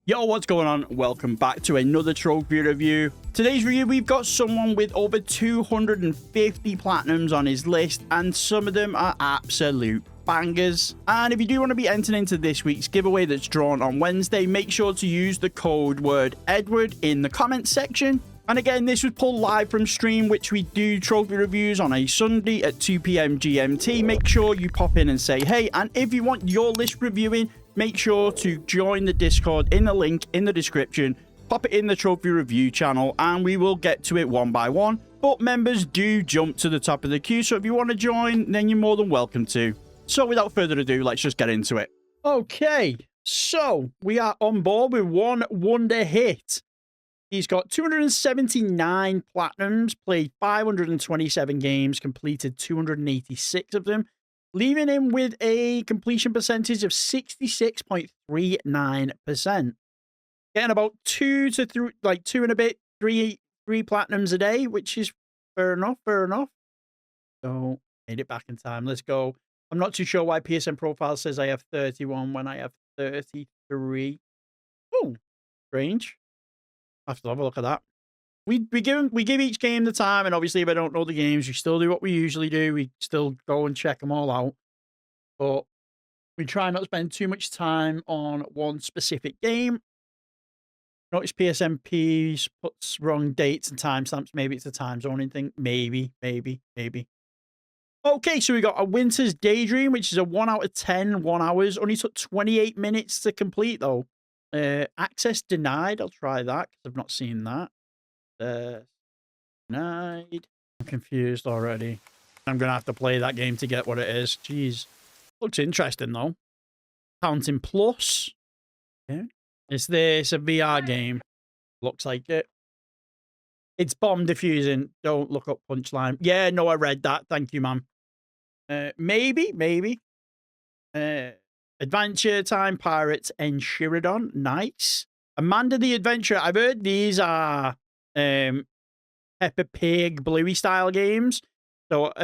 Yo, what's going on? Welcome back to another trophy review. Today's review, we've got someone with over 250 platinums on his list, and some of them are absolute bangers. And if you do want to be entered into this week's giveaway that's drawn on Wednesday, make sure to use the code word Edward in the comments section. And again, this was pulled live from stream, which we do trophy reviews on a Sunday at 2 p.m. GMT. Make sure you pop in and say hey. And if you want your list reviewing, make sure to join the Discord in the link in the description. Pop it in the trophy review channel and we will get to it one by one. But members do jump to the top of the queue, so if you want to join, then you're more than welcome to. So without further ado, let's just get into it. Okay, so we are on board with one wonder hit. He's got 279 platinums, played 527 games, completed 286 of them, leaving him with a completion percentage of 66.39%. Getting about two and a bit, three platinums a day, which is fair enough. So made it back in time. Let's go. I'm not too sure why PSN profile says I have 31 when I have 33. Oh, strange. I have to have a look at that. We give each game the time, and obviously if I don't know the games, we still do what we usually do. We still go and check them all out. But we try not to spend too much time on one specific game. Notice PSNP puts wrong dates and timestamps. Maybe it's a time zoning thing. Maybe. Okay, so we got a Winter's Daydream, which is a 1 out of 10, 1 hours. Only took 28 minutes to complete, though. Access denied. I'll try that because I've not seen that. Denied. I'm confused already. I'm going to have to play that game to get what it is. Jeez. Looks interesting, though. Counting Plus. Yeah. Is this a VR game? Looks like it. It's bomb diffusing. Don't look up Punchline. Yeah, no, I read that. Thank you, ma'am. Maybe. Adventure Time Pirates and Sheridan. Nice. Amanda the Adventurer. I've heard these are Peppa Pig Bluey style games. So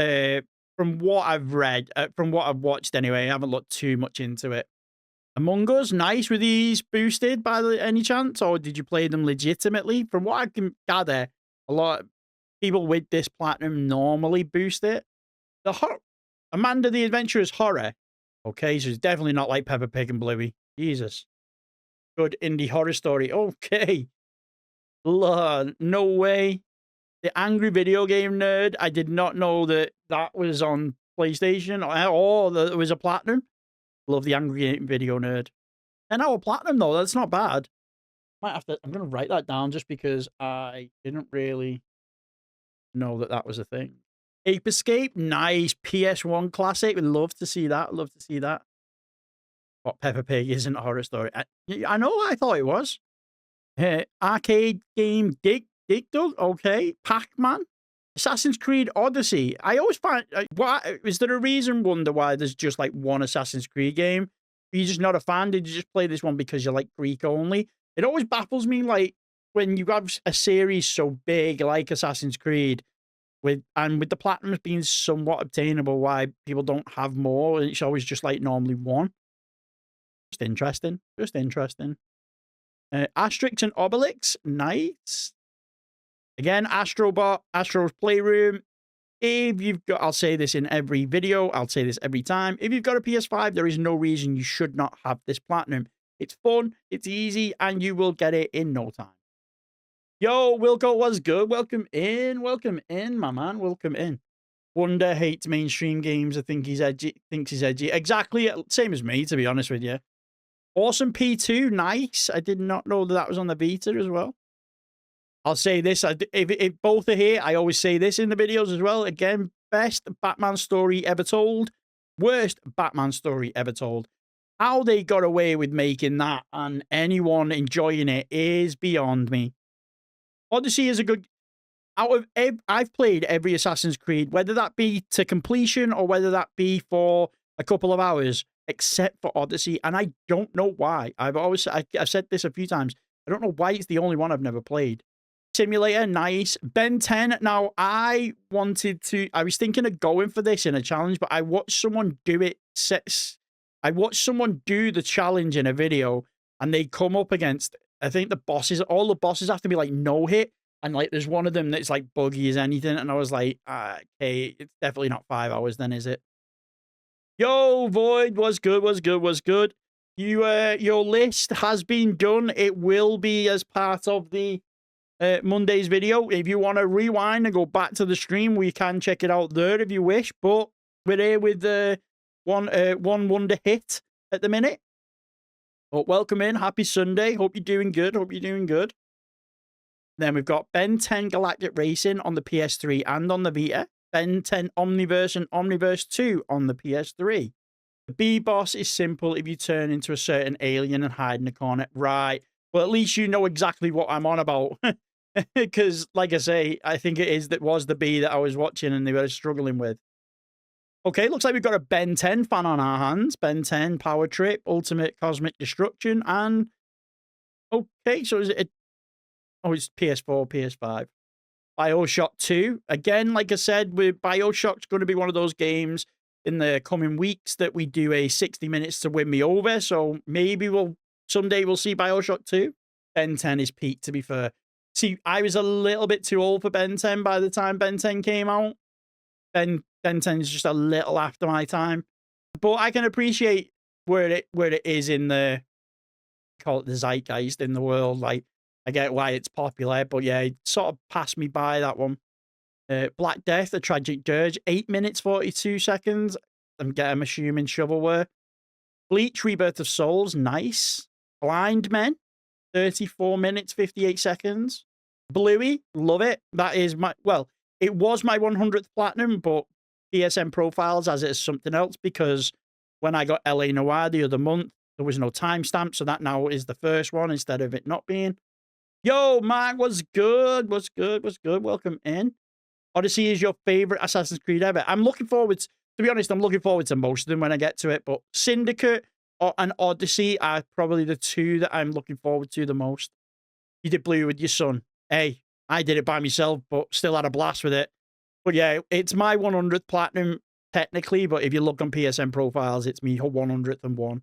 from what I've read, from what I've watched anyway, I haven't looked too much into it. Among Us. Nice. Were these boosted by any chance, or did you play them legitimately? From what I can gather, a lot of people with this platinum normally boost it. Amanda the Adventurer's horror. Okay, so it's definitely not like Peppa Pig and Bluey. Jesus. Good indie horror story. Okay. No way. The Angry Video Game Nerd. I did not know that that was on PlayStation or that it was a platinum. Love the Angry Video Nerd. 10-hour platinum, though. That's not bad. I'm going to write that down just because I didn't really know that that was a thing. Ape Escape, nice. PS1 classic. We'd love to see that. What, Peppa Pig isn't a horror story. I know, I thought it was. Arcade game Dig Dug. Okay. Pac-Man. Assassin's Creed Odyssey. I always find, is there a reason, wonder why there's just like one Assassin's Creed game? Are you just not a fan? Did you just play this one because you like Greek only? It always baffles me, like, when you have a series so big like Assassin's Creed, with the platinums being somewhat obtainable, why people don't have more, and it's always just like normally one. Just interesting. Asterix and Obelix, nice. Again, Astrobot, Astro's Playroom. If you've got, I'll say this in every video, I'll say this every time. If you've got a PS5, there is no reason you should not have this platinum. It's fun, it's easy, and you will get it in no time. Yo, Wilco, what's good? Welcome in, my man. Welcome in. Wonder hates mainstream games. I think thinks he's edgy. Exactly, same as me, to be honest with you. Awesome P2, nice. I did not know that was on the Vita as well. I'll say this, if both are here, I always say this in the videos as well. Again, best Batman story ever told. Worst Batman story ever told. How they got away with making that and anyone enjoying it is beyond me. Odyssey is a good... I've played every Assassin's Creed, whether that be to completion or whether that be for a couple of hours, except for Odyssey, and I don't know why. I've said this a few times. I don't know why it's the only one I've never played. Simulator, nice. Ben 10. Now, I was thinking of going for this in a challenge, but I watched someone do it. I watched someone do the challenge in a video, and they come up against, I think the bosses, all the bosses have to be like no hit. And like, there's one of them that's like buggy as anything. And I was like, okay, it's definitely not 5 hours then, is it? Yo, Void, was good, was good, was good. You, your list has been done. It will be as part of the Monday's video. If you want to rewind and go back to the stream, we can check it out there if you wish. But we're here with one wonder hit at the minute. But welcome in. Happy Sunday. Hope you're doing good. Hope you're doing good. Then we've got Ben 10 Galactic Racing on the PS3 and on the Vita. Ben 10 Omniverse and Omniverse 2 on the PS3. The B-Boss is simple if you turn into a certain alien and hide in a corner. Right. Well, at least you know exactly what I'm on about. Because, like I say, I think it was the B that I was watching and they were struggling with. Okay, looks like we've got a Ben 10 fan on our hands. Ben 10, Power Trip, Ultimate Cosmic Destruction, and... Okay, so is it... Oh, it's PS4, PS5. BioShock 2. Again, like I said, BioShock's going to be one of those games in the coming weeks that we do a 60 minutes to win me over. So maybe someday we'll see BioShock 2. Ben 10 is peak, to be fair. See, I was a little bit too old for Ben 10 by the time Ben 10 came out. Ben 10 is just a little after my time. But I can appreciate where it is in the, call it the zeitgeist in the world. Like, I get why it's popular, but yeah, it sort of passed me by, that one. Black Death, The Tragic Dirge, 8 minutes, 42 seconds. I'm assuming shovelware. Bleach, Rebirth of Souls, nice. Blind Men, 34 minutes, 58 seconds. Bluey, love it. That is it was my 100th platinum, but PSN Profiles has it as something else because when I got LA Noire the other month, there was no timestamp, so that now is the first one instead of it not being. Yo, Mark, what's good? What's good? What's good? Welcome in. Odyssey is your favorite Assassin's Creed ever. I'm looking forward to be honest, I'm looking forward to most of them when I get to it, but Syndicate and Odyssey are probably the two that I'm looking forward to the most. You did Blue with your son. Hey, I did it by myself, but still had a blast with it. But yeah, it's my 100th platinum technically, but if you look on PSN Profiles, it's me 101st.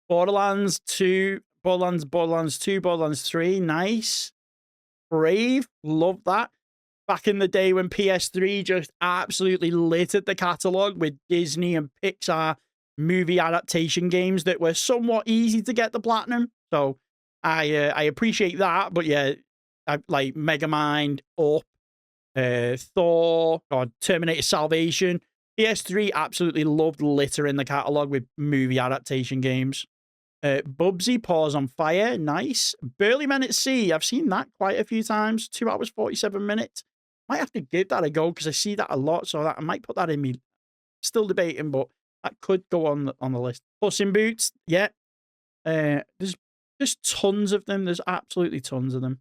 Borderlands 2, Borderlands 2, Borderlands 3, nice. Brave, love that. Back in the day when PS3 just absolutely littered the catalogue with Disney and Pixar movie adaptation games that were somewhat easy to get the platinum. So I appreciate that, but yeah, I like Megamind, Up, Thor, or Terminator Salvation. PS3 absolutely loved littering the catalogue with movie adaptation games. Bubsy, Paws on Fire, nice. Burly Men at Sea, I've seen that quite a few times. 2 hours, 47 minutes. Might have to give that a go because I see that a lot, so I might put that in me. Still debating, but that could go on the list. Puss in Boots, yeah. There's tons of them. There's absolutely tons of them.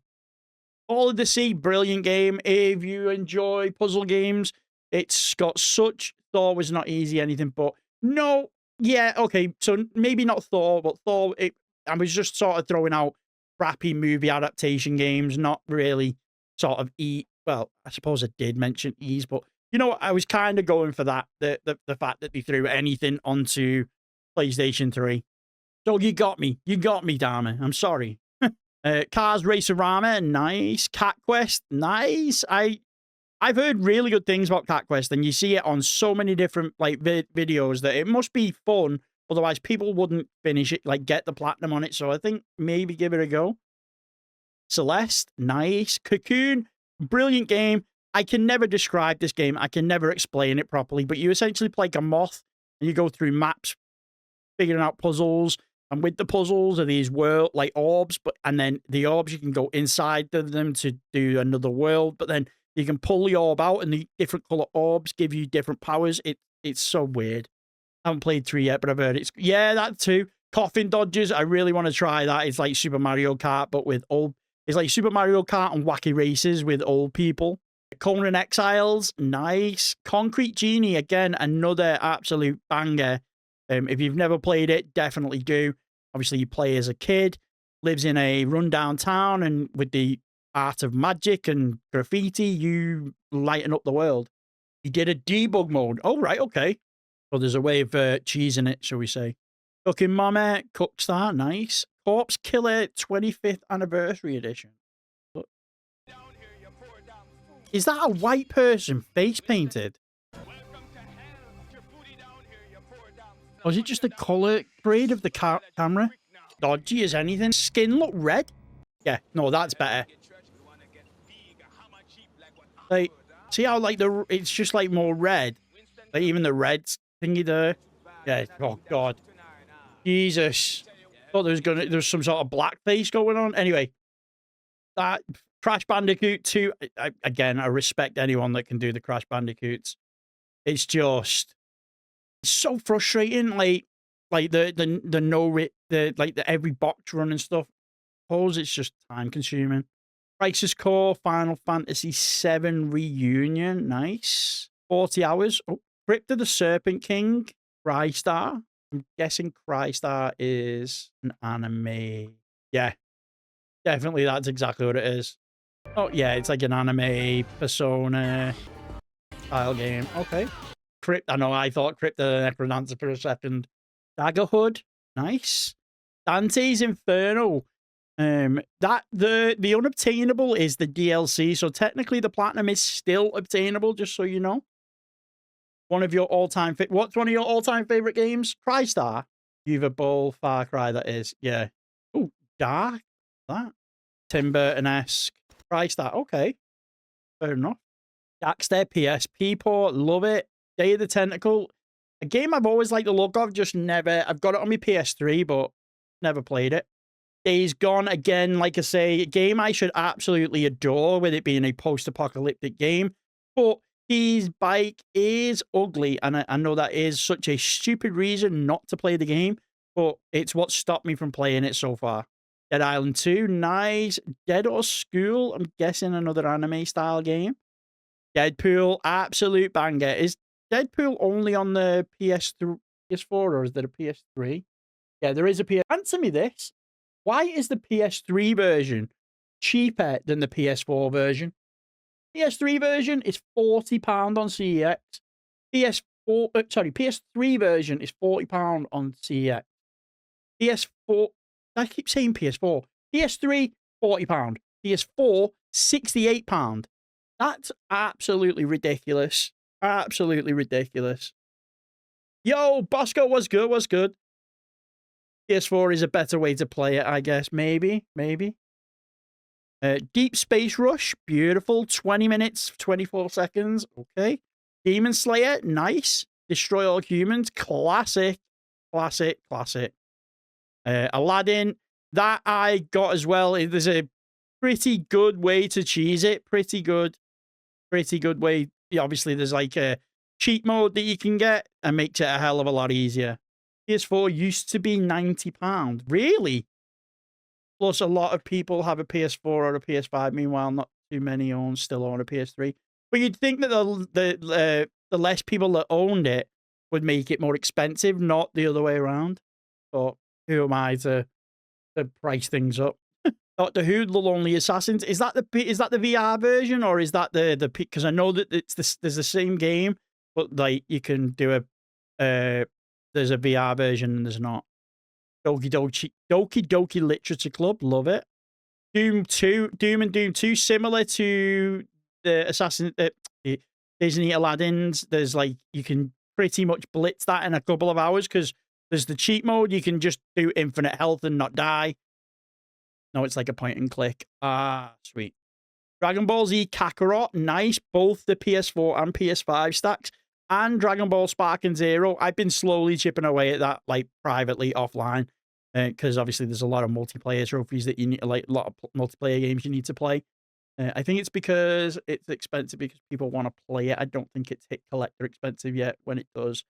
All of the Sea, brilliant game. If you enjoy puzzle games, it's got such... Thor was not easy, anything, but no... Yeah, okay, so maybe not Thor, but Thor, I was just sort of throwing out crappy movie adaptation games, not really sort of well, I suppose I did mention ease, but you know what, I was kind of going for that, the fact that they threw anything onto PlayStation 3. So you got me, Dharma, I'm sorry. Cars Racer-Rama, nice. Cat Quest, nice. I've heard really good things about Cat Quest, and you see it on so many different like videos that it must be fun. Otherwise, people wouldn't finish it, like get the platinum on it. So I think maybe give it a go. Celeste, nice. Cocoon, brilliant game. I can never describe this game. I can never explain it properly, but you essentially play like a moth and you go through maps, figuring out puzzles. And with the puzzles are these world like orbs, and then the orbs you can go inside of them to do another world, but then you can pull the orb out and the different color orbs give you different powers. It's so weird. I haven't played 3 yet, but I've heard it's... Yeah, that too. Coffin Dodgers, I really want to try that. It's like Super Mario Kart, but with old... It's like Super Mario Kart and Wacky Races with old people. Conan Exiles, nice. Concrete Genie, again, another absolute banger. If you've never played it, definitely do. Obviously, you play as a kid, lives in a rundown town, and with the art of magic and graffiti, you lighten up the world. You did a debug mode. Oh, right, okay. So there's a way of cheesing it, shall we say. Cooking Mama, Cookstar, nice. Corpse Killer 25th Anniversary Edition. Look. Is that a white person face painted? Or is it just the color grade of the camera? Dodgy as anything. Skin look red? Yeah, no, that's better. Like, see how like it's just like more red? Like even the red thingy there. Yeah, oh god. Jesus. Thought there's some sort of blackface going on. Anyway, that Crash Bandicoot 2, again, I respect anyone that can do the Crash Bandicoots. It's just so frustrating. Like the every box run and stuff. Suppose it's just time consuming. Crisis Core Final Fantasy VII Reunion. Nice. 40 hours. Oh, Crypt of the Serpent King. Crystar. I'm guessing Crystar is an anime. Yeah. Definitely that's exactly what it is. Oh, yeah, it's like an anime Persona style game. Okay. I know, I thought Crypt of the Necrodancer for a second. Daggerhood. Nice. Dante's Inferno. The unobtainable is the DLC, so technically the platinum is still obtainable, just so you know. What's one of your all-time favorite games? Crystar. You've a Bull, Far Cry, that is. Yeah. Oh, Dark. That. Tim Burton-esque. Crystar. Okay. Fair enough. Daxter PSP port. Love it. Day of the Tentacle. A game I've always liked the look of, just never. I've got it on my PS3, but never played it. Days Gone, again, like I say, a game I should absolutely adore with it being a post-apocalyptic game. But his bike is ugly, and I know that is such a stupid reason not to play the game, but it's what stopped me from playing it so far. Dead Island 2, nice. Dead or School, I'm guessing another anime-style game. Deadpool, absolute banger. Is Deadpool only on the PS4, or is there a PS3? Yeah, there is a PS. Answer me this. Why is the PS3 version cheaper than the PS4 version? PS3 version is £40 on CEX. PS3 version is £40 on CEX. PS4, I keep saying PS4. PS3, £40. PS4, £68. That's absolutely ridiculous. Absolutely ridiculous. Yo, Bosco, what's good? What's good? PS4 is a better way to play it, I guess. Maybe. Deep Space Rush, beautiful. 20 minutes, 24 seconds. Okay. Demon Slayer, nice. Destroy All Humans, classic. Aladdin, that I got as well. There's a pretty good way to cheese it. Pretty good way. Yeah, obviously, there's like a cheat mode that you can get and makes it a hell of a lot easier. PS4 used to be £90. Really? Plus, a lot of people have a PS4 or a PS5. Meanwhile, not too many still own a PS3. But you'd think that the less people that owned it would make it more expensive, not the other way around. But who am I to price things up? Doctor Who: The Lonely Assassins. Is that the VR version, or is that the because I know that there's the same game, but like you can do there's a VR version and there's not. Doki Doki Literature Club, love it. Doom and Doom 2, similar to the Disney Aladdins. There's like, you can pretty much blitz that in a couple of hours because there's the cheat mode. You can just do infinite health and not die. No, it's like a point and click. Ah, sweet. Dragon Ball Z Kakarot, nice. Both the PS4 and PS5 stacks. And Dragon Ball Sparking Zero. I've been slowly chipping away at that, like, privately, offline. Because obviously there's a lot of multiplayer trophies that you need, like, a lot of multiplayer games you need to play. I think it's because it's expensive because people want to play it. I don't think it's hit collector expensive yet. When it does,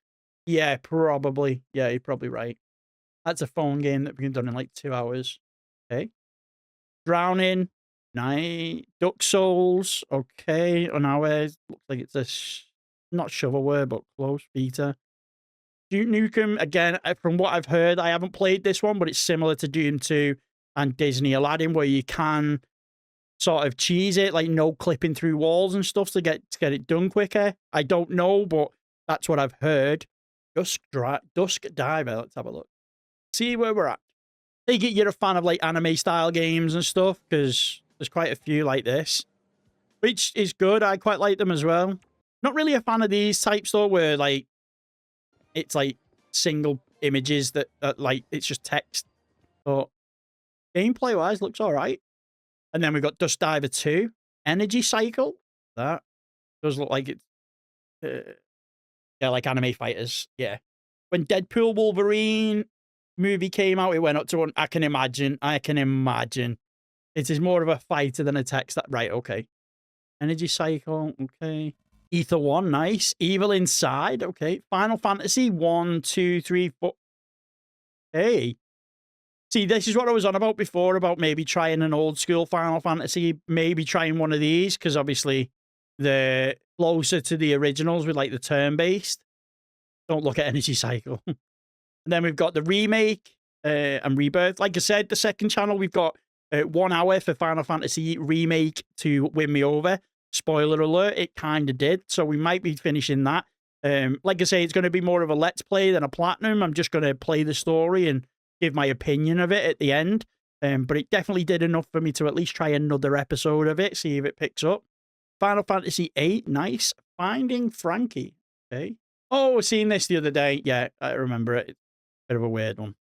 yeah, probably. Yeah, you're probably right. That's a phone game that we can done in like 2 hours. Okay. Drowning. Night. Duck Souls. Okay. On our way. Looks like it's a not shovelware, but close. Beta. Duke Nukem, again, from what I've heard, I haven't played this one, but it's similar to Doom 2 and Disney Aladdin, where you can sort of cheese it, like no clipping through walls and stuff to get it done quicker. I don't know, but that's what I've heard. Dusk Diver, let's have a look. See where we're at. Take it you're a fan of like anime style games and stuff, because there's quite a few like this, which is good. I quite like them as well. Not really a fan of these types though, where like it's like single images that like it's just text. But gameplay wise, looks all right. And then we've got Dust Diver 2, Energy Cycle. That does look like it's yeah, like anime fighters. Yeah. When Deadpool Wolverine movie came out, it went up to one. I can imagine. It is more of a fighter than a text. That right? Okay. Energy Cycle. Okay. Ether 1, nice. Evil Inside. Okay. Final Fantasy 1, 2, 3, 4. Hey. See, this is what I was on about before, about maybe trying an old school Final Fantasy, maybe trying one of these, because obviously they're closer to the originals with like the turn-based. Don't look at Energy Cycle. And then we've got the remake and rebirth. Like I said, the second channel, we've got 1 hour for Final Fantasy remake to win me over. Spoiler alert, it kind of did. So we might be finishing that. Like I say, it's going to be more of a let's play than a platinum. I'm just going to play the story and give my opinion of it at the end. But it definitely did enough for me to at least try another episode of it, see if it picks up. Final Fantasy 8, nice. Finding Frankie. Okay. Oh, seen this the other day. Yeah, I remember it. Bit of a weird one.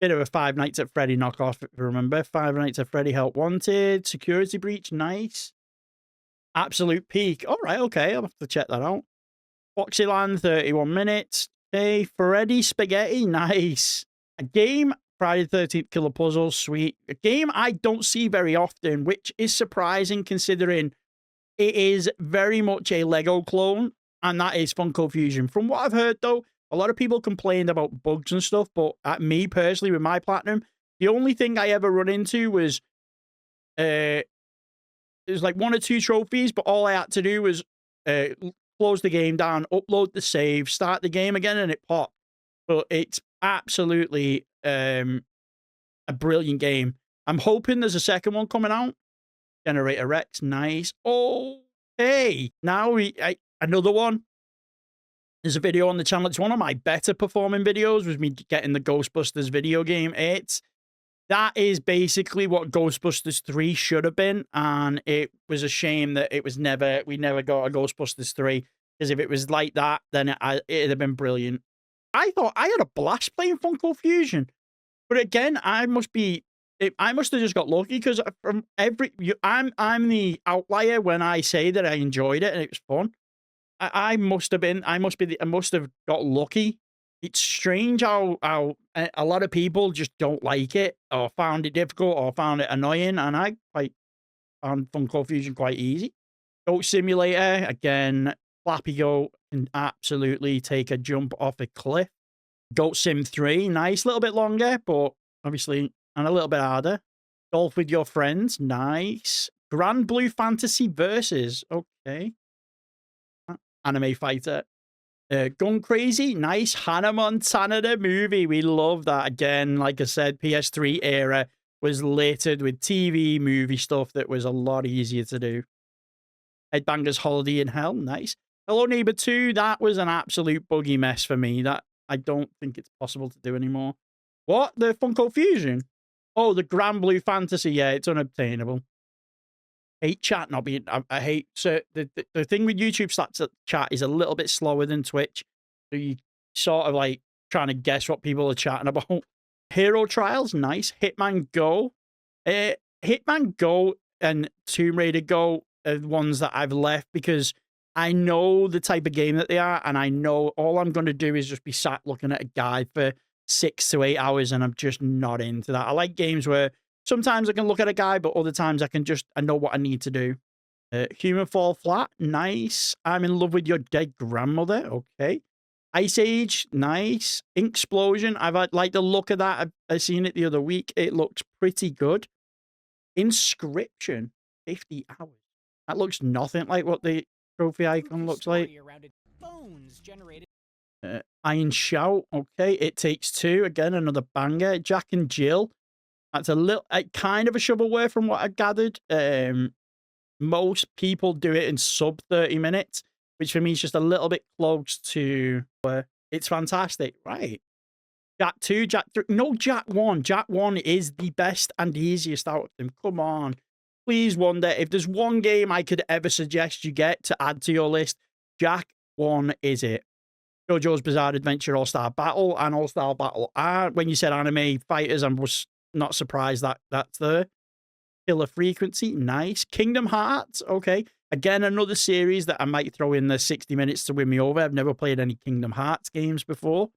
Bit of a Five Nights at Freddy knockoff, if you remember. Five Nights at Freddy Help Wanted. Security Breach, nice. Absolute Peak. All right, okay. I'll have to check that out. Foxyland, 31 minutes. Okay. Freddy Spaghetti, nice. A game, Friday the 13th Killer Puzzle, sweet. A game I don't see very often, which is surprising considering it is very much a Lego clone, and that is Funko Fusion. From what I've heard, though, a lot of people complained about bugs and stuff, but at me personally, with my Platinum, the only thing I ever run into was it was like 1 or 2 trophies, but all I had to do was close the game down, upload the save, start the game again, and it popped. But it's absolutely a brilliant game. I'm hoping there's a second one coming out. Generator Rex, nice. Okay, now another one. There's a video on the channel. It's one of my better performing videos, was me getting the Ghostbusters video game. That is basically what Ghostbusters 3 should have been, and it was a shame that we never got a Ghostbusters 3, because if it was like that, then it'd have been brilliant. I thought I had a blast playing Funko Fusion, but again, I must have just got lucky, because from I'm the outlier when I say that I enjoyed it and it was fun. I must have got lucky. It's strange how a lot of people just don't like it, or found it difficult, or found it annoying, and I found Funko Fusion quite easy. Goat Simulator, again, Flappy Goat can absolutely take a jump off a cliff. Goat Sim 3, nice, a little bit longer, but obviously, and a little bit harder. Golf with Your Friends, nice. Grand Blue Fantasy Versus, okay. Anime fighter. Gun Crazy, nice. Hannah Montana the movie, we love that. Again, like I said, PS3 era was littered with TV, movie stuff that was a lot easier to do. Headbangers Holiday in Hell, nice. Hello Neighbor 2, that was an absolute buggy mess for me. That I don't think it's possible to do anymore. What? The Funko Fusion? Oh, the Grand Blue Fantasy, yeah, it's unobtainable. Hate chat not being. I hate. So the thing with YouTube stats, chat is a little bit slower than Twitch. So you sort of like trying to guess what people are chatting about. Hero Trials, nice. Hitman Go. Hitman Go and Tomb Raider Go are the ones that I've left, because I know the type of game that they are, and I know all I'm going to do is just be sat looking at a guide for 6 to 8 hours, and I'm just not into that. I like games where sometimes I can look at a guide, but other times I know what I need to do. Human Fall Flat, nice. I'm in Love with Your Dead Grandmother, okay. Ice Age, nice. Inksplosion, I've like the look of that. I seen it the other week. It looks pretty good. Inscription, 50 hours. That looks nothing like what the trophy icon looks like. Iron Shout, okay. It Takes Two, again, another banger. Jack and Jill, that's kind of a shovelware from what I gathered. Most people do it in sub 30 minutes, which for me is just a little bit close to it's fantastic. Right. Jak 2, Jak 3. No, Jak 1. Jak 1 is the best and easiest out of them. Come on. Please wonder if there's one game I could ever suggest you get to add to your list. Jak 1 is it. JoJo's Bizarre Adventure All-Star Battle and All-Star Battle Art. When you said anime fighters, I was not surprised that that's there. Killer Frequency, nice. Kingdom Hearts, okay. Again, another series that I might throw in the 60 minutes to win me over. I've never played any Kingdom Hearts games before.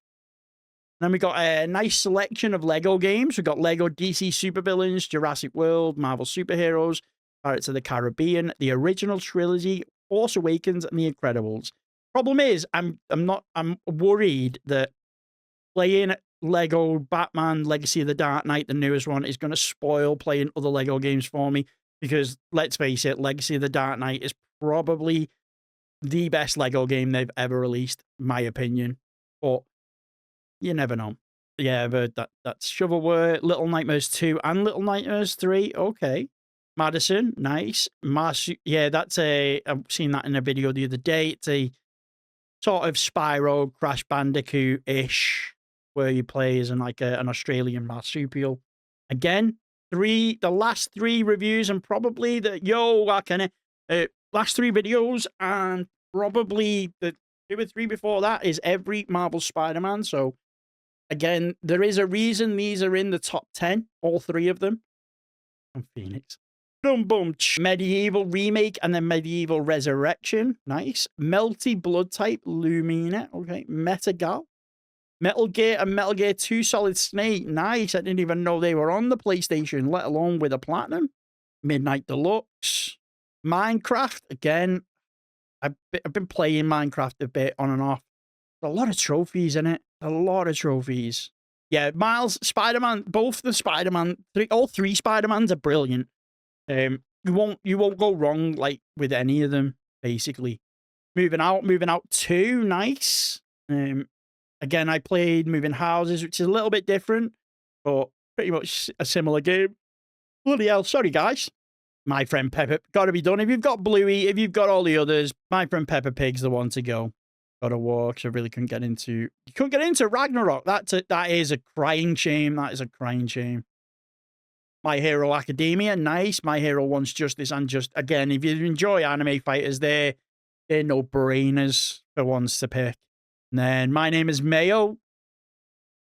Then we got a nice selection of Lego games. We've got Lego DC Supervillains, Jurassic World, Marvel Superheroes, Pirates of the Caribbean, the original trilogy, Force Awakens, and The Incredibles. Problem is, I'm worried that playing Lego Batman Legacy of the Dark Knight, the newest one, is going to spoil playing other Lego games for me. Because let's face it, Legacy of the Dark Knight is probably the best Lego game they've ever released, my opinion. But you never know. Yeah, but that's Shovelware, Little Nightmares 2 and Little Nightmares 3. Okay. Madison, nice. Yeah, that's I've seen that in a video the other day. It's a sort of Spyro Crash Bandicoot-ish, where you play as an Australian marsupial. Again, the last 3 reviews and probably last 3 videos and probably the 2 or 3 before that is every Marvel Spider-Man. So again, there is a reason these are in the top 10, all 3 of them. From Phoenix. Boom, boom. Medieval Remake and then Medieval Resurrection. Nice. Melty Blood Type Lumina. Okay. Metagal. Metal Gear and Metal Gear 2 Solid Snake. Nice. I didn't even know they were on the PlayStation, let alone with a Platinum. Midnight Deluxe. Minecraft. Again, I've been playing Minecraft a bit on and off. A lot of trophies in it. A lot of trophies. Yeah, Miles, Spider-Man, both the Spider-Man, all 3 Spider-Mans are brilliant. You won't go wrong like with any of them, basically. Moving Out 2, nice. Again, I played Moving Houses, which is a little bit different, but pretty much a similar game. Bloody hell, sorry guys. My Friend Peppa, gotta be done. If you've got Bluey, if you've got all the others, My Friend Peppa Pig's the one to go. God of War, because I really couldn't get into Ragnarok. That is a crying shame. That is a crying shame. My Hero Academia, nice. My Hero Wants Justice and again, if you enjoy anime fighters, they're no-brainers for ones to pick. And then My Name is Mayo.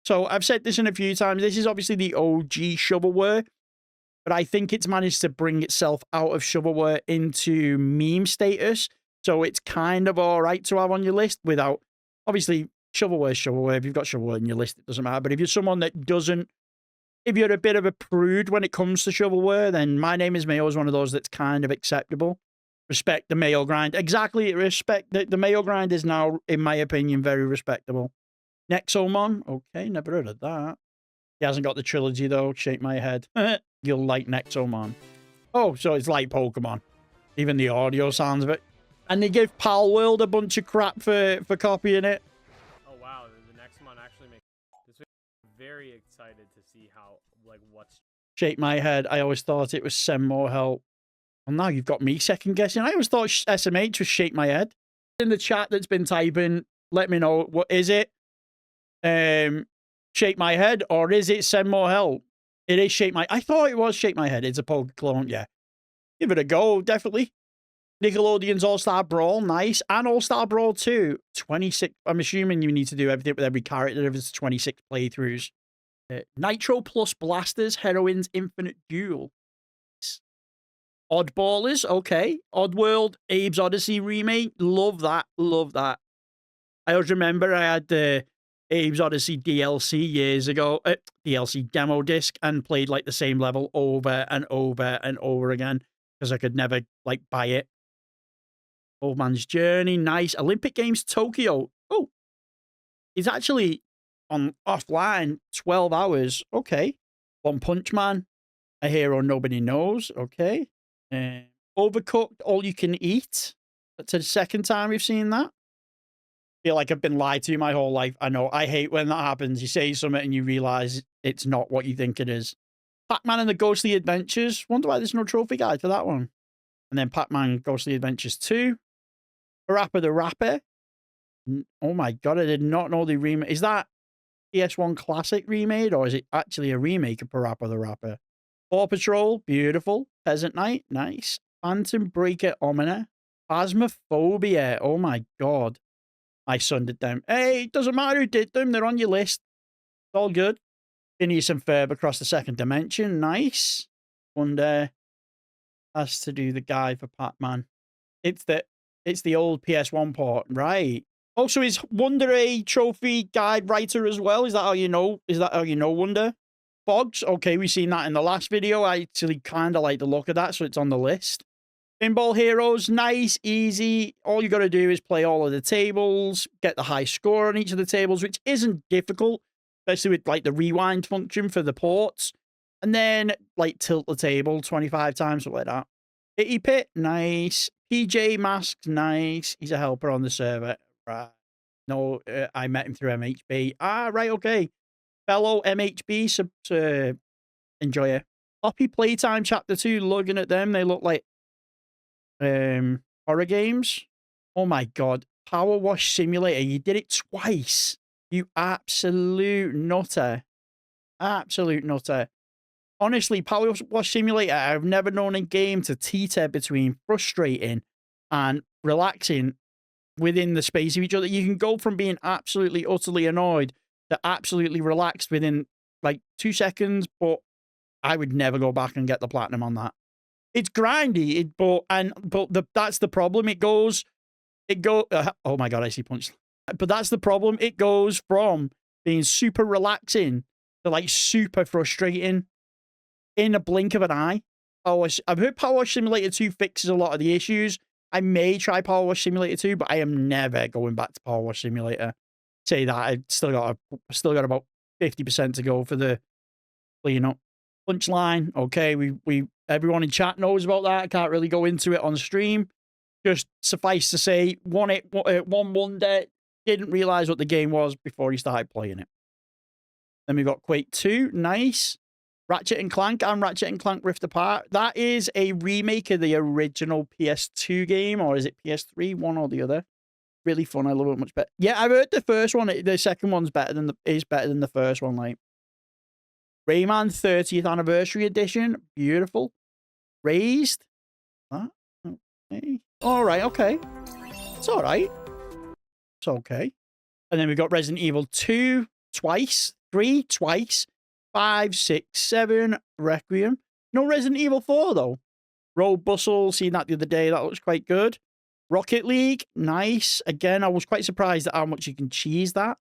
So I've said this in a few times. This is obviously the OG shovelware, but I think it's managed to bring itself out of shovelware into meme status. So it's kind of all right to have on your list without, obviously, shovelware. If you've got shovelware on your list, it doesn't matter. But if you're someone that doesn't, if you're a bit of a prude when it comes to shovelware, then My Name is Mayo is one of those that's kind of acceptable. Respect the Mayo grind. Exactly. Respect the Mayo grind is now, in my opinion, very respectable. Nexomon. Okay, never heard of that. He hasn't got the trilogy, though. Shake my head. You'll like Nexomon. Oh, so it's like Pokemon. Even the audio sounds of it. And they give Pal World a bunch of crap for copying it. Oh, wow. The next one actually makes this. Very excited to see how, what's... Shake my head. I always thought it was Send More Help. Well, now you've got me second guessing. I always thought SMH was Shake My Head. In the chat that's been typing, let me know, what is it? Shake My Head, or is it Send More Help? It is Shake My... I thought it was Shake My Head. It's a Poke clone, yeah. Give it a go, definitely. Nickelodeon's All-Star Brawl, nice. And All-Star Brawl 2, 26. I'm assuming you need to do everything with every character if it's 26 playthroughs. Nitro plus Blasters, Heroines Infinite Duel. Oddballers, okay. Oddworld, Abe's Odyssey remake, love that, love that. I always remember I had the Abe's Odyssey DLC years ago, DLC demo disc, and played like the same level over and over and over again because I could never buy it. Old Man's Journey, nice. Olympic Games Tokyo. Oh, it's actually on offline 12 hours. Okay. One Punch Man, A Hero Nobody Knows. Okay. Overcooked All You Can Eat. That's the second time we've seen that. Feel like I've been lied to my whole life. I know. I hate when that happens. You say something and you realize it's not what you think it is. Pac-Man and the Ghostly Adventures. Wonder why there's no trophy guide for that one. And then Pac-Man Ghostly Adventures 2. Parappa the Rapper. Oh my god, I did not know the remake. Is that PS1 Classic remade, or is it actually a remake of Parappa the Rapper? Paw Patrol, beautiful. Peasant Night, nice. Phantom Breaker Omina. Phasmophobia, oh my god. My son did them. Hey, it doesn't matter who did them, they're on your list. It's all good. Phineas and Ferb Across the Second Dimension, nice. Wonder has to do the guy for Pac-Man. It's the old PS1 port, right? Also, is Wonder a trophy guide writer as well? Is that how you know? Is that how you know Wonder? Fogs, okay, we've seen that in the last video. I actually kind of like the look of that, so it's on the list. Pinball Heroes, nice, easy. All you got to do is play all of the tables, get the high score on each of the tables, which isn't difficult, especially with like the rewind function for the ports. And then like tilt the table 25 times, something like that. Itty Pit, nice. PJ Masks, nice. He's a helper on the server. Right. No, I met him through MHB. Ah, right, okay. Fellow MHB enjoyer. Poppy Playtime Chapter 2, looking at them, they look like horror games. Oh my god. Power Wash Simulator, you did it twice. You absolute nutter. Absolute nutter. Honestly, Power Wash Simulator, I've never known a game to teeter between frustrating and relaxing within the space of each other. You can go from being absolutely, utterly annoyed to absolutely relaxed within like 2 seconds, but I would never go back and get the platinum on that. It's grindy, that's the problem. Oh my god, I see punch. But that's the problem. It goes from being super relaxing to like super frustrating in a blink of an eye. I've heard Power Wash Simulator 2 fixes a lot of the issues. I may try Power Wash Simulator 2, but I am never going back to Power Wash Simulator. Say that I've still got about 50% to go for the cleanup. Punchline, okay, we everyone in chat knows about that. I can't really go into it on stream. Just suffice to say, one wonder, didn't realize what the game was before he started playing it. Then we got Quake 2, nice. Ratchet and Clank and Ratchet and Clank Rift Apart. That is a remake of the original PS2 game, or is it PS3? One or the other. Really fun. I love it much better. Yeah, I've heard the first one. The second one's better than the first one. Like Rayman 30th Anniversary Edition, beautiful. Raised. Okay. All right. Okay. It's all right. It's okay. And then we got Resident Evil 2 twice, 3 twice. 5, 6, 7, Requiem. No Resident Evil 4, though. Road Bustle, seen that the other day. That looks quite good. Rocket League, nice. Again, I was quite surprised at how much you can cheese that.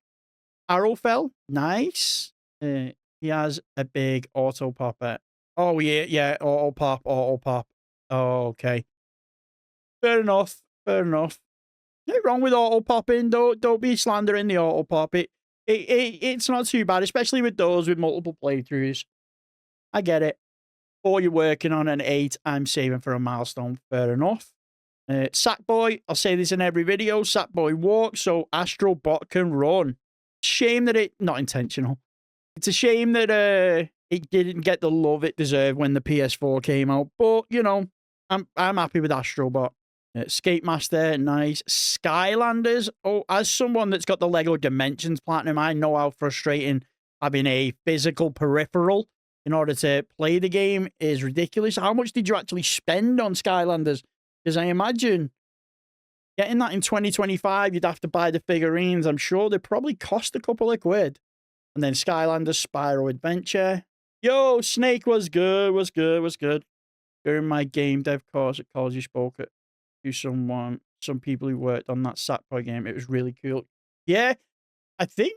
Arrowfell, nice. He has a big auto popper. Oh, yeah, auto pop. Oh, okay. Fair enough. Nothing wrong with auto popping. Don't be slandering the auto pop. It's not too bad, especially with those with multiple playthroughs. I get it. 4 you're working on, an 8 I'm saving for a milestone. Fair enough. Sackboy, I'll say this in every video. Sackboy walks so Astro Bot can run. Shame that not intentional. It's a shame that it didn't get the love it deserved when the PS4 came out. But you know, I'm happy with Astro Bot. Skate Master, nice. Skylanders. Oh, as someone that's got the Lego Dimensions Platinum, I know how frustrating having a physical peripheral in order to play the game is ridiculous. How much did you actually spend on Skylanders? Because I imagine getting that in 2025, you'd have to buy the figurines. I'm sure they probably cost a couple of quid. And then Skylanders Spyro Adventure. Yo, Snake was good. During my game dev course at college, you spoke at some people who worked on that Sackboy game. It was really cool. Yeah, I think,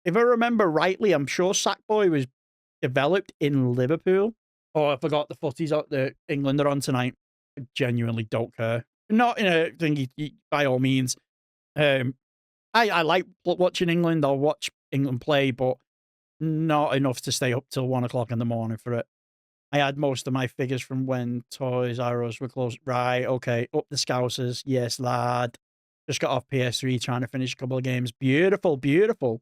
if I remember rightly, I'm sure Sackboy was developed in Liverpool. Oh, I forgot the footies out the England are on tonight. I genuinely don't care. Not in a thing, by all means. I like watching England. I'll watch England play, but not enough to stay up till 1 o'clock in the morning for it. I had most of my figures from when Toys R Us were closed. Right, okay. Up the Scousers. Yes, lad. Just got off PS3 trying to finish a couple of games. Beautiful.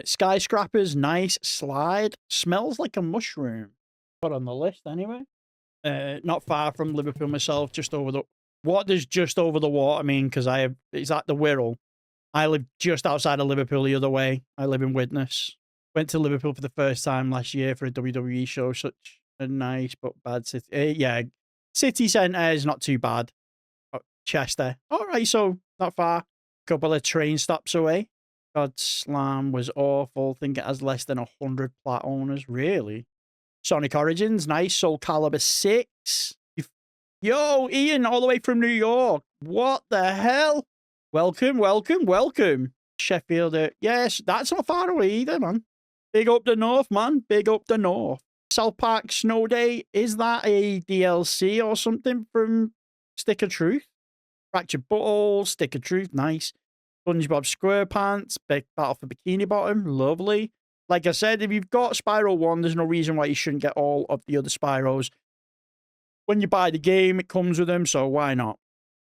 Skyscrapers, nice. Slide. Smells like a mushroom. Put on the list anyway. Not far from Liverpool myself, just over the... What does just over the water mean? Because is that the Wirral? I live just outside of Liverpool the other way. I live in Widnes. Went to Liverpool for the first time last year for a WWE show. Such a nice but bad city. Yeah, city centre is not too bad. Chester. All right, so not far. Couple of train stops away. God Slam was awful. Think it has less than 100 plat owners. Really? Sonic Origins, nice. Soul Calibur 6. Yo, Ian, all the way from New York. What the hell? Welcome, welcome, welcome. Sheffield. Yes, that's not far away either, man. Big up the north, man. Big up the north. South Park Snow Day. Is that a DLC or something from Stick of Truth? Fractured Butthole, Stick of Truth, nice. SpongeBob SquarePants, Big Battle for Bikini Bottom, lovely. Like I said, if you've got Spyro 1, there's no reason why you shouldn't get all of the other Spyros. When you buy the game, it comes with them, so why not?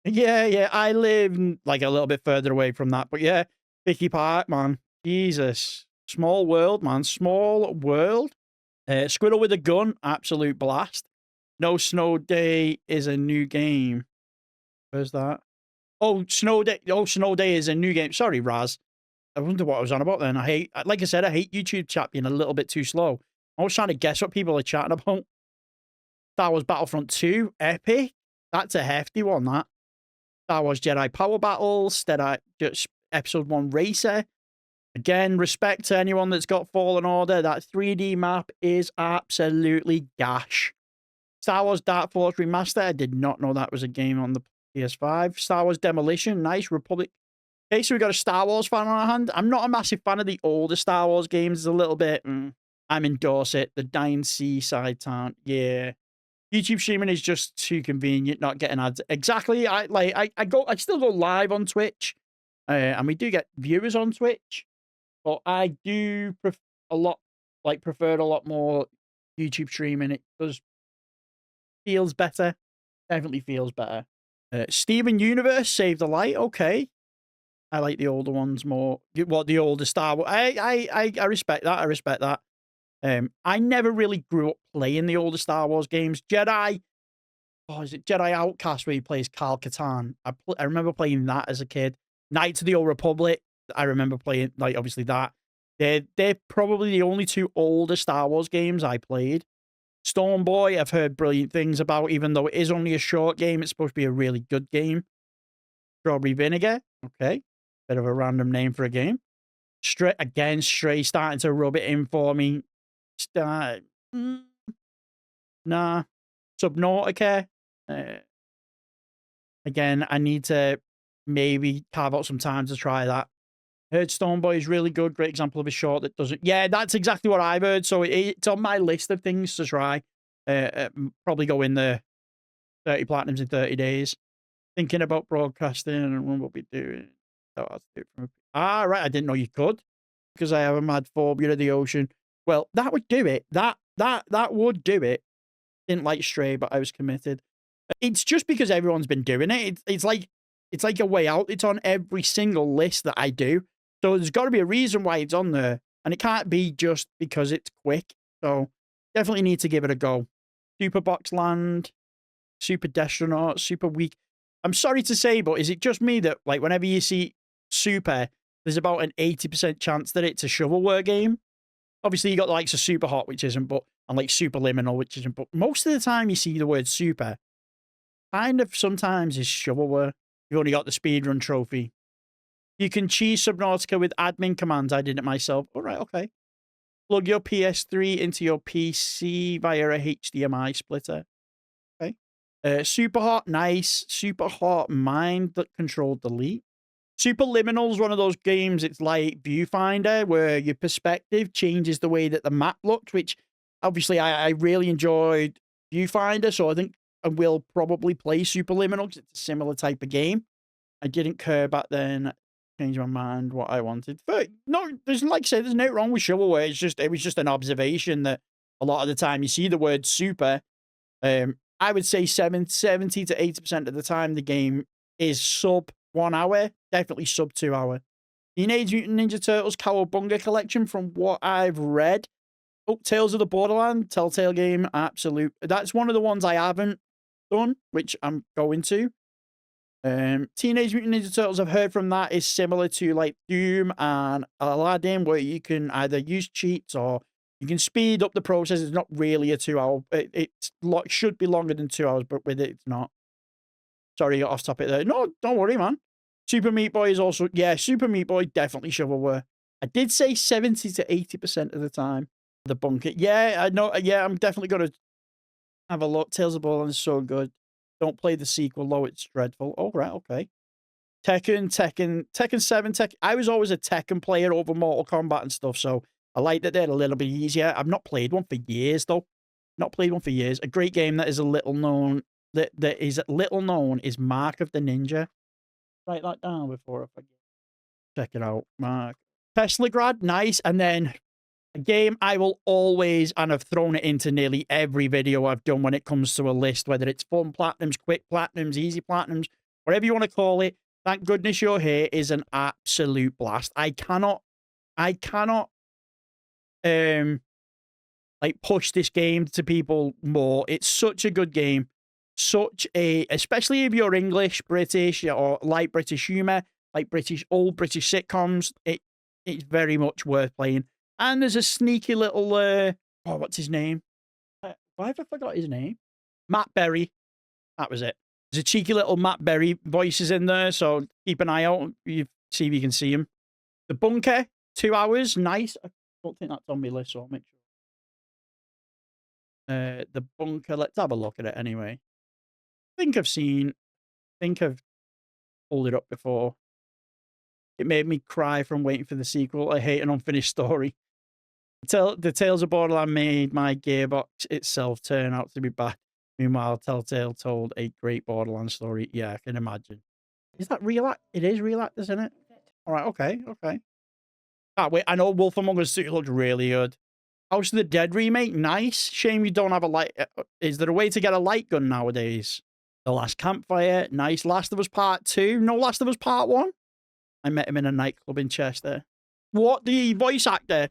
Yeah, I live like a little bit further away from that, but yeah, Vicky Park, man. Jesus. Small world, man. Small world. Squirrel with a gun, absolute blast. No Snow Day is a new game. Where's that? Oh, Snow Day. Oh, Snow Day is a new game. Sorry, Raz. I wonder what I was on about then. Like I said, I hate YouTube chat being a little bit too slow. I was trying to guess what people are chatting about. Star Wars Battlefront 2, epic. That's a hefty one, that. Star Wars Jedi Power Battles, just Episode 1 Racer. Again, respect to anyone that's got Fallen Order. That 3D map is absolutely gash. Star Wars Dark Force Remaster. I did not know that was a game on the PS5. Star Wars Demolition. Nice. Republic. Okay, so we got a Star Wars fan on our hand. I'm not a massive fan of the older Star Wars games. It's a little bit... I'm in Dorset, the Dying Seaside town. Yeah. YouTube streaming is just too convenient, not getting ads. Exactly. I still go live on Twitch. And we do get viewers on Twitch. But I do prefer a lot more YouTube streaming. It does feels better. Definitely feels better. Steven Universe, Save the Light. Okay. I like the older ones more. What, the older Star Wars? I respect that. I respect that. I never really grew up playing the older Star Wars games. Jedi. Oh, is it Jedi Outcast where he plays Kyle Katarn? I remember playing that as a kid. Knights of the Old Republic. I remember playing, like, obviously that. They're probably the only two older Star Wars games I played. Stormboy, I've heard brilliant things about, even though it is only a short game. It's supposed to be a really good game. Strawberry Vinegar. Okay. Bit of a random name for a game. Stray starting to rub it in for me. Nah. Subnautica. Again, I need to maybe carve out some time to try that. Heard Stormboy is really good. Great example of a short that doesn't... Yeah, that's exactly what I've heard. So it's on my list of things to try. Probably go in the 30 platinums in 30 days. Thinking about broadcasting and what we're doing. Right. I didn't know you could. Because I have a mad phobia of the ocean. Well, that would do it. That would do it. Didn't like Stray, but I was committed. It's just because everyone's been doing it. It's like a way out. It's on every single list that I do. So there's got to be a reason why it's on there. And it can't be just because it's quick. So definitely need to give it a go. Super Box Land, Super Destronaut, Super Weak. I'm sorry to say, but is it just me that, like, whenever you see Super, there's about an 80% chance that it's a shovelware game? Obviously, you got the likes of Super Hot, which isn't, and like Super Liminal, which isn't. But most of the time you see the word Super, kind of sometimes is shovelware. You've only got the speedrun trophy. You can cheese Subnautica with admin commands. I did it myself. All right, okay. Plug your PS3 into your PC via a HDMI splitter. Okay. Super Hot, nice. Super Hot, Mind that Control Delete. Super Liminal is one of those games, it's like Viewfinder, where your perspective changes the way that the map looks, which obviously I really enjoyed Viewfinder, so I think I will probably play Super Liminal because it's a similar type of game. I didn't care back then. Changed my mind what I wanted. But no, there's, like I said, there's no wrong with shovelware. It was just an observation that a lot of the time you see the word super. I would say 70 to 80% of the time the game is sub 1 hour, definitely sub 2 hour. Teenage Mutant Ninja Turtles Cowabunga Collection, from what I've read. Oh, Tales of the Borderland, Telltale game, absolute. That's one of the ones I haven't done, which I'm going to. Teenage Mutant Ninja Turtles, I've heard from that, is similar to like Doom and Aladdin, where you can either use cheats or you can speed up the process. It's not really a 2 hour. Should be longer than 2 hours, but with it, it's not. Sorry, off topic there. No, don't worry, man. Super Meat Boy is also, yeah, Super Meat Boy, definitely shovelware. I did say 70 to 80% of the time. The bunker. Yeah, I know. Yeah, I'm definitely going to have a look. Tales of Borderlands is so good. Don't play the sequel, though. It's dreadful. Oh, right. Okay. Tekken 7. I was always a Tekken player over Mortal Kombat and stuff, so I like that they're a little bit easier. I've not played one for years, though. Not played one for years. A great game that is a little known, that is little known, is Mark of the Ninja. Write that down before I forget. Check it out, Mark. Teslagrad, nice. And then a game I will always, and I've thrown it into nearly every video I've done when it comes to a list, whether it's fun platinums, quick platinums, easy platinums, whatever you want to call it. Thank goodness you're here is an absolute blast. I cannot like push this game to people more. It's such a good game. Especially if you're English, British, or like British humor, like old British sitcoms, it's very much worth playing. And there's a sneaky little, what's his name? Why have I forgot his name? Matt Berry. That was it. There's a cheeky little Matt Berry voices in there, so keep an eye out. You see if you can see him. The Bunker, 2 hours, nice. I don't think that's on my list, so I'll make sure. The Bunker, let's have a look at it anyway. I think I've pulled it up before. It made me cry from waiting for the sequel. I hate an unfinished story. The Tales of Borderlands made my Gearbox itself turn out to be bad. Meanwhile, Telltale told a great Borderlands story. Yeah, I can imagine. Is that real act? It is real actors, isn't it? All right, okay. Ah, wait, I know Wolf Among Us 2 looks really good. House of the Dead remake, nice. Shame you don't have a light. Is there a way to get a light gun nowadays? The Last Campfire, nice. Last of Us Part 2, no Last of Us Part 1. I met him in a nightclub in Chester. What? The voice actor?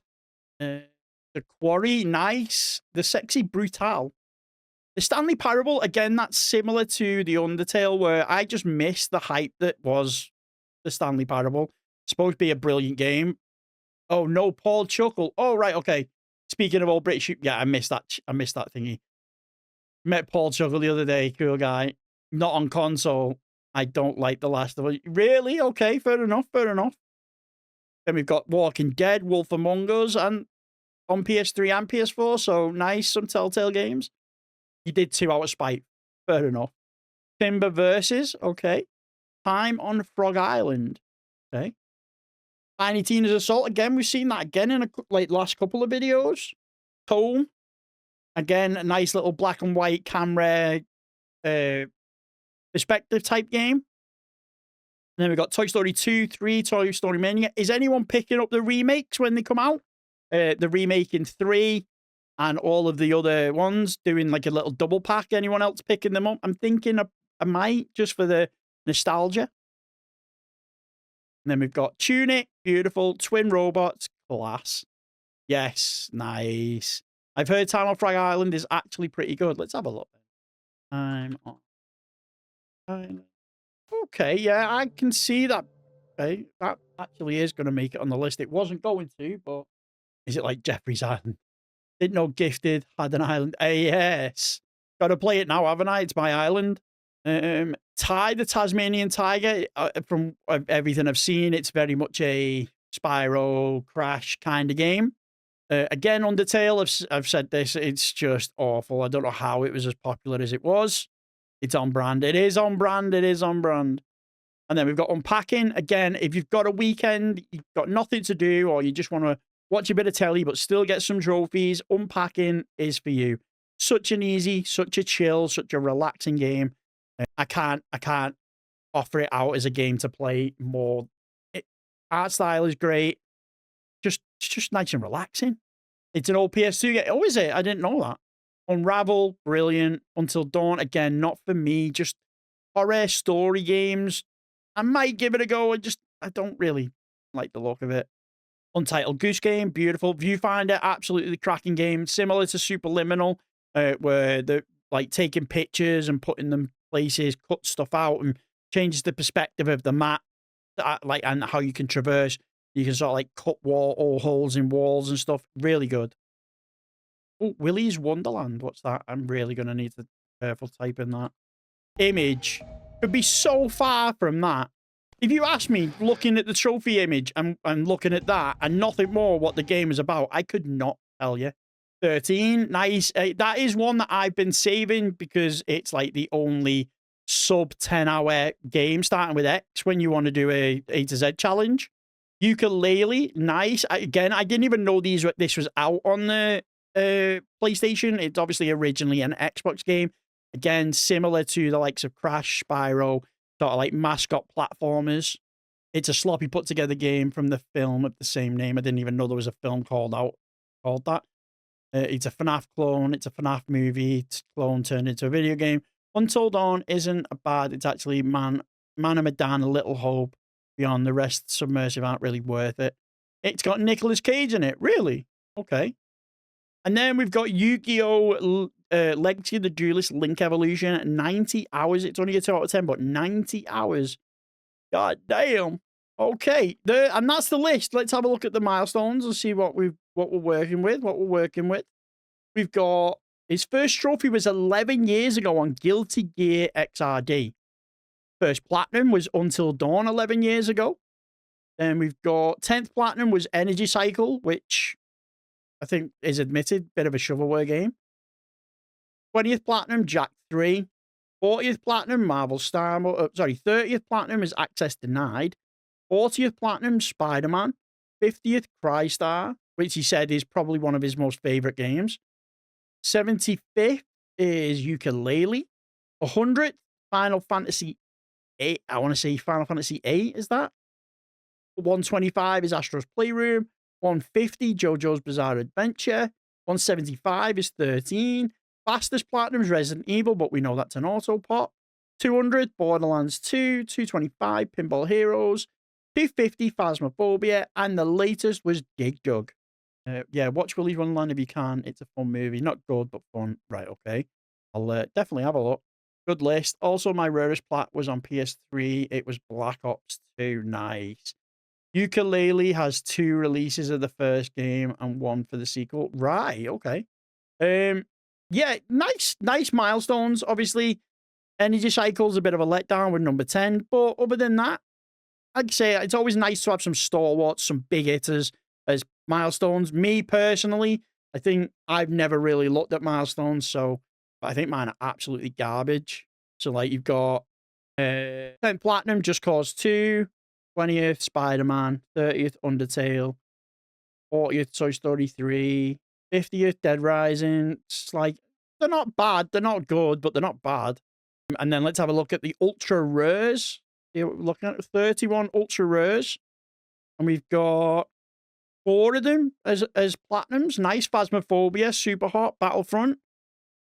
The Quarry, nice. The Sexy Brutal. The Stanley Parable, again, that's similar to the Undertale, where I just missed the hype that was the Stanley Parable. It's supposed to be a brilliant game. Oh, no, Paul Chuckle. Oh, right, okay. Speaking of old British, yeah, I missed that thingy. Met Paul Chuckle the other day, cool guy. Not on console. I don't like The Last of Us. Really? Okay, fair enough. Then we've got Walking Dead, Wolf Among Us, and on PS3 and PS4, so nice, some Telltale games. You did 2 Hour Spite. Fair enough. Timber Versus, okay. Time on Frog Island, okay. Tiny Tina's Assault, again, we've seen that again in last couple of videos. Tome, again, a nice little black and white camera perspective type game. And then we've got Toy Story 2, 3, Toy Story Mania. Is anyone picking up the remakes when they come out? The remake in 3 and all of the other ones, doing like a little double pack. Anyone else picking them up? I'm thinking I might, just for the nostalgia. And then we've got Tunic, beautiful. Twin Robots, class. Yes, nice. I've heard Time on Frog Island is actually pretty good. Let's have a look. Time on Island. Okay, yeah, I can see that. Okay, that actually is going to make it on the list. It wasn't going to, but is it like Jeffrey's Island? Didn't know Gifted had an island. Yes. Got to play it now, haven't I? It's my island. Ty, the Tasmanian Tiger, from everything I've seen, it's very much a Spyro Crash kind of game. Again, Undertale, I've said this, it's just awful. I don't know how it was as popular as it was. It's on brand. It is on brand. And then we've got Unpacking. Again, if you've got a weekend, you've got nothing to do, or you just want to watch a bit of telly but still get some trophies, Unpacking is for you. Such an easy, such a chill, such a relaxing game. I can't offer it out as a game to play more. Art style is great. Just nice and relaxing. It's an old PS2 game. Oh, is it? I didn't know that. Unravel, brilliant. Until Dawn, again, not for me. Just horror story games. I might give it a go. I don't really like the look of it. Untitled Goose Game, beautiful. Viewfinder, absolutely cracking game. Similar to Superliminal, where they're like taking pictures and putting them places, cut stuff out and changes the perspective of the map, like, and how you can traverse. You can sort of like cut all holes in walls and stuff. Really good. Oh, Willy's Wonderland. What's that? I'm really going to need to be careful typing that. Image. Could be so far from that. If you ask me, looking at the trophy image and looking at that and nothing more what the game is about, I could not tell you. 13. Nice. That is one that I've been saving because it's like the only sub 10-hour game starting with X when you want to do a to Z challenge. Yooka-Laylee. Nice. Again, I didn't even know this was out on the PlayStation. It's obviously originally an Xbox game. Again, similar to the likes of Crash, Spyro, sort of like mascot platformers. It's a sloppy put together game from the film of the same name. I didn't even know there was a film called that. It's a FNAF clone. It's a FNAF movie. It's clone turned into a video game. Until Dawn isn't a bad. It's actually Man of Medan, A Little Hope. Beyond the rest, Submersive aren't really worth it. It's got Nicolas Cage in it. Really? Okay. And then we've got Yu-Gi-Oh! Legacy of the Duelist Link Evolution. 90 hours. It's only a 2 out of 10, but 90 hours. God damn. Okay. And that's the list. Let's have a look at the milestones and see what we're working with. We've got his first trophy was 11 years ago on Guilty Gear XRD. First platinum was Until Dawn 11 years ago. Then we've got 10th platinum was Energy Cycle, which I think is admitted, bit of a shovelware game. 20th platinum, Jak 3. 40th platinum, Marvel Star. 30th platinum is Access Denied. 40th platinum, Spider-Man. 50th, Crystar, which he said is probably one of his most favorite games. 75th is Yooka-Laylee. 100th, Final Fantasy 8. I want to say Final Fantasy 8, is that? 125 is Astro's Playroom. 150, JoJo's Bizarre Adventure. 175 is 13. Fastest platinum is Resident Evil, but we know that's an auto pop. 200, Borderlands 2. 225, Pinball Heroes. 250, Phasmophobia. And the latest was Dig Dug. Yeah, watch Willy's Wonderland if you can. It's a fun movie. Not good, but fun. Right, okay. I'll definitely have a look. Good list. Also, my rarest plat was on PS3. It was Black Ops 2. Nice. Yooka-Laylee has 2 releases of the first game and 1 for the sequel. Right, okay. Yeah, nice milestones. Obviously, Energy Cycle's a bit of a letdown with number 10, but other than that, I'd say it's always nice to have some stalwarts, some big hitters as milestones. Me personally, I think I've never really looked at milestones, so I think mine are absolutely garbage. So like you've got 10th platinum, Just Cause 2. 20th, Spider-Man. 30th, Undertale. 40th, Toy Story 3. 50th, Dead Rising. It's like, they're not bad. They're not good, but they're not bad. And then let's have a look at the Ultra Rares. Here we're looking at 31 Ultra Rares. And we've got 4 of them as platinums. Nice. Phasmophobia, Super Hot, Battlefront,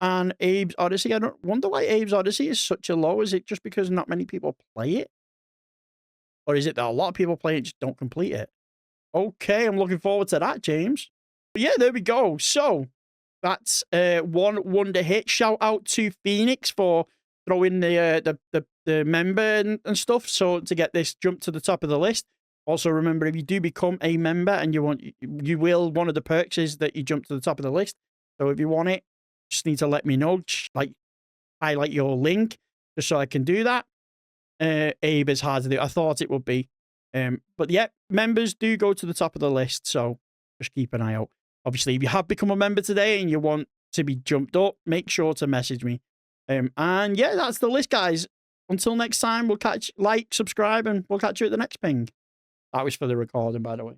and Abe's Odyssey. I don't wonder why Abe's Odyssey is such a low. Is it just because not many people play it? Or is it that a lot of people play it and just don't complete it? Okay, I'm looking forward to that, James. But yeah, there we go. So that's one wonder hit. Shout out to Phoenix for throwing the member and stuff. So to get this jump to the top of the list. Also, remember, if you do become a member and one of the perks is that you jump to the top of the list. So if you want it, just need to let me know. Like, highlight your link just so I can do that. Abe is hard to do. I thought it would be. But yeah, members do go to the top of the list, so just keep an eye out. Obviously, if you have become a member today and you want to be jumped up, make sure to message me. And yeah, that's the list, guys. Until next time, like, subscribe, and we'll catch you at the next ping. That was for the recording, by the way.